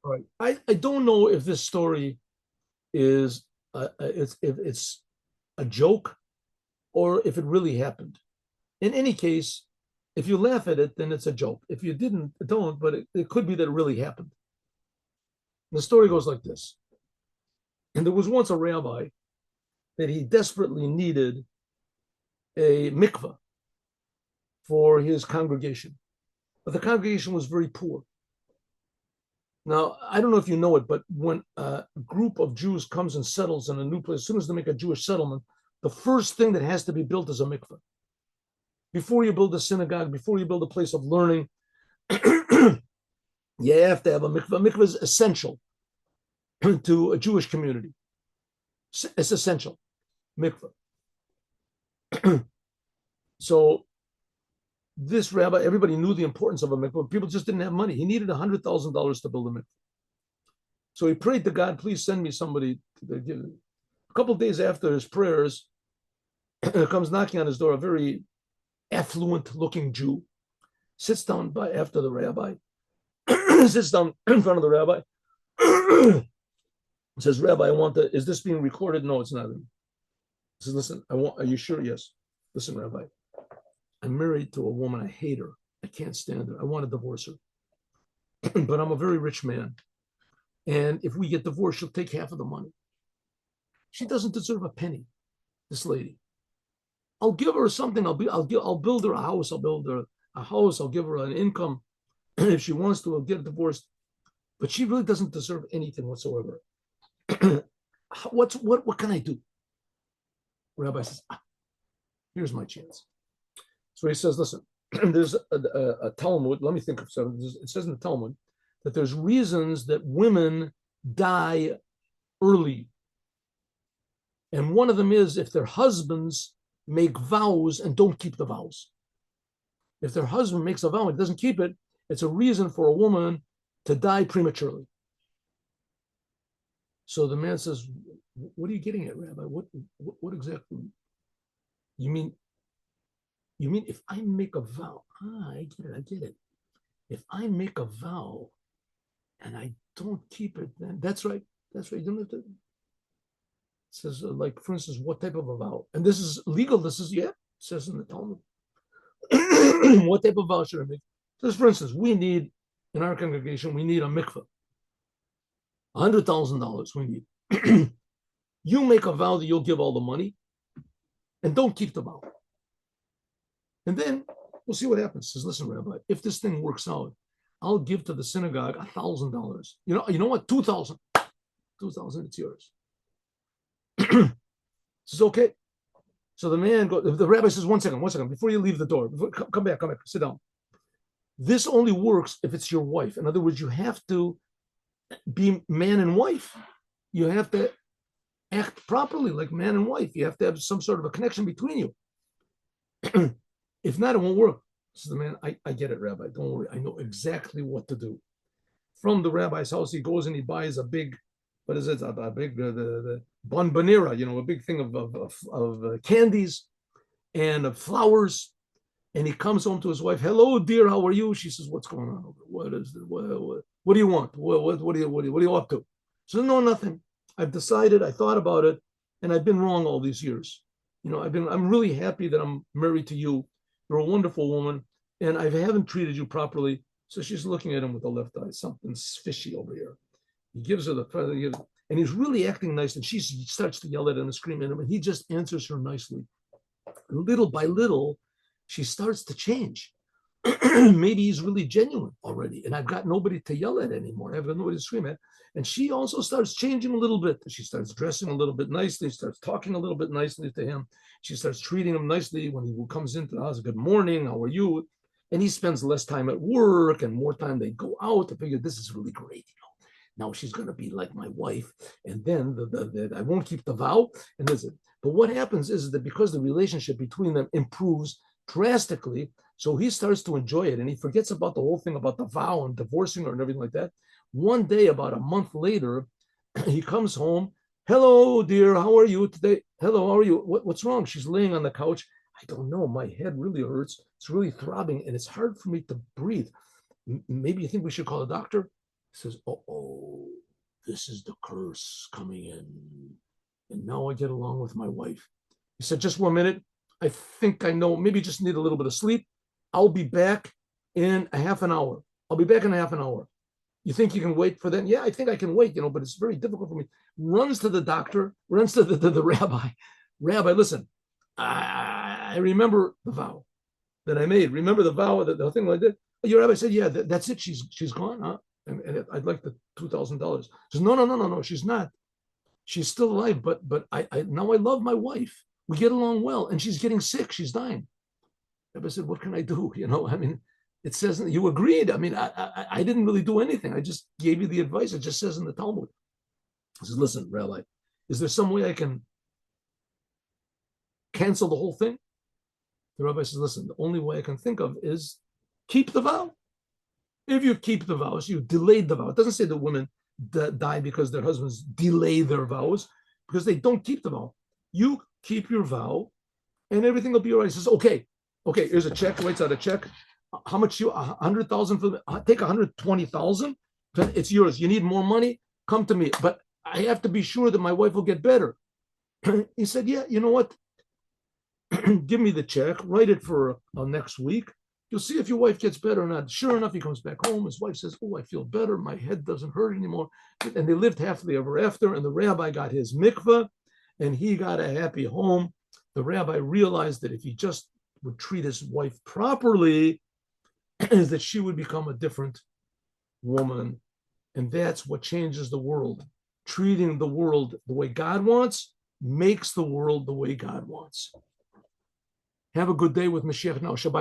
All right. I don't know if this story is if it's a joke or if it really happened. In any case, if you laugh at it, then it's a joke. If you didn't, don't, but it could be that it really happened. The story goes like this. And there was once a rabbi that he desperately needed a mikveh for his congregation, but the congregation was very poor. Now, I don't know if you know it, but when a group of Jews comes and settles in a new place, as soon as they make a Jewish settlement, the first thing that has to be built is a mikveh. Before you build a synagogue, before you build a place of learning, you have to have a mikveh. A mikveh is essential to a Jewish community. It's essential, mikveh. So this rabbi, everybody knew the importance of a mikveh. People just didn't have money. He needed $100,000 to build a mikveh. So he prayed to God, please send me somebody to give it. A couple of days after his prayers, comes knocking on his door a very affluent-looking Jew, sits down after the rabbi, sits down in front of the rabbi, says, Rabbi, is this being recorded? No, it's not. He says, listen, are you sure? Yes. Listen, Rabbi, I'm married to a woman. I hate her. I can't stand her. I want to divorce her. But I'm a very rich man. And if we get divorced, she'll take half of the money. She doesn't deserve a penny, this lady. I'll give her something. I'll build her a house. I'll build her a house. I'll give her an income. If she wants to, I'll get divorced. But she really doesn't deserve anything whatsoever. What can I do? Rabbi says, here's my chance. So he says, listen, there's a Talmud. Let me think of something. It says in the Talmud that there's reasons that women die early. And one of them is if their husbands make vows and don't keep the vows. If their husband makes a vow and doesn't keep it, it's a reason for a woman to die prematurely. So the man says, what are you getting at, Rabbi? What exactly? You mean if I make a vow? I get it. If I make a vow and I don't keep it, then that's right. You don't have to. It says, like, for instance, what type of a vow? And this is legal. It says in the Talmud. What type of vow should I make? It says, for instance, in our congregation, we need a mikveh. $100,000 we need. You make a vow that you'll give all the money and don't keep the vow. And then we'll see what happens. Says, listen, Rabbi, if this thing works out, I'll give to the synagogue $1,000. You know what? 2,000. 2,000, it's yours. Says, okay. So the rabbi says, one second, before you leave the door, come back, sit down. This only works if it's your wife. In other words, you have to be man and wife. You have to act properly like man and wife. You have to have some sort of a connection between you. If not, it won't work. So the man, I get it, Rabbi. Don't worry. I know exactly what to do. From the rabbi's house, he goes and he buys a big, the bonbonera, a big thing of candies and of flowers. And he comes home to his wife. Hello, dear. How are you? She says, what's going on? What is it? What do you want? What are you up to? She says, no, nothing. I've decided. I thought about it, and I've been wrong all these years. I'm really happy that I'm married to you. You're a wonderful woman, and I haven't treated you properly. So she's looking at him with the left eye. Something's fishy over here. He gives her and he's really acting nice, and she starts to yell at him and scream at him, and he just answers her nicely. Little by little, she starts to change. Maybe he's really genuine already, and I've got nobody to yell at anymore. I've got nobody to scream at. And she also starts changing a little bit. She starts dressing a little bit nicely, starts talking a little bit nicely to him. She starts treating him nicely when he comes into the house. Good morning, how are you? And he spends less time at work and more time they go out. I figure this is really great. Now she's going to be like my wife, and then I won't keep the vow. And but what happens is that because the relationship between them improves drastically, so he starts to enjoy it, and he forgets about the whole thing about the vow and divorcing her and everything like that. One day, about a month later, he comes home. Hello, dear. How are you today? Hello, how are you? What's wrong? She's laying on the couch. I don't know. My head really hurts. It's really throbbing, and it's hard for me to breathe. Maybe you think we should call a doctor? says, oh, this is the curse coming in. And now I get along with my wife. He said, just 1 minute. I think I know, maybe just need a little bit of sleep. I'll be back in a half an hour. I'll be back in a half an hour. You think you can wait for that? Yeah, I think I can wait, but it's very difficult for me. Runs to the doctor, runs to the rabbi. Rabbi, listen, I remember the vow that I made. Remember the vow, the thing like that? Your rabbi said, yeah, that's it. She's gone, huh? And I'd like the $2,000. She says, no, she's not. She's still alive, but I now I love my wife. We get along well, and she's getting sick. She's dying. Rabbi said, what can I do? I mean, it says you agreed. I mean, I didn't really do anything. I just gave you the advice. It just says in the Talmud. He says, listen, Rabbi, is there some way I can cancel the whole thing? The rabbi says, listen, the only way I can think of is keep the vow. If you keep the vows, you delayed the vow. It doesn't say that women die because their husbands delay their vows, because they don't keep the vow. You keep your vow, and everything will be all right. He says, okay, here's a check. Writes out a check. How much you? 100,000 for take 120,000. It's yours. You need more money? Come to me. But I have to be sure that my wife will get better. He said, yeah, you know what? Give me the check. Write it for next week. You'll see if your wife gets better or not. Sure enough, he comes back home. His wife says, oh, I feel better. My head doesn't hurt anymore. And they lived happily ever after. And the rabbi got his mikveh, and he got a happy home. The rabbi realized that if he just would treat his wife properly, is that she would become a different woman. And that's what changes the world. Treating the world the way God wants makes the world the way God wants. Have a good day with Mashiach now. Shabbat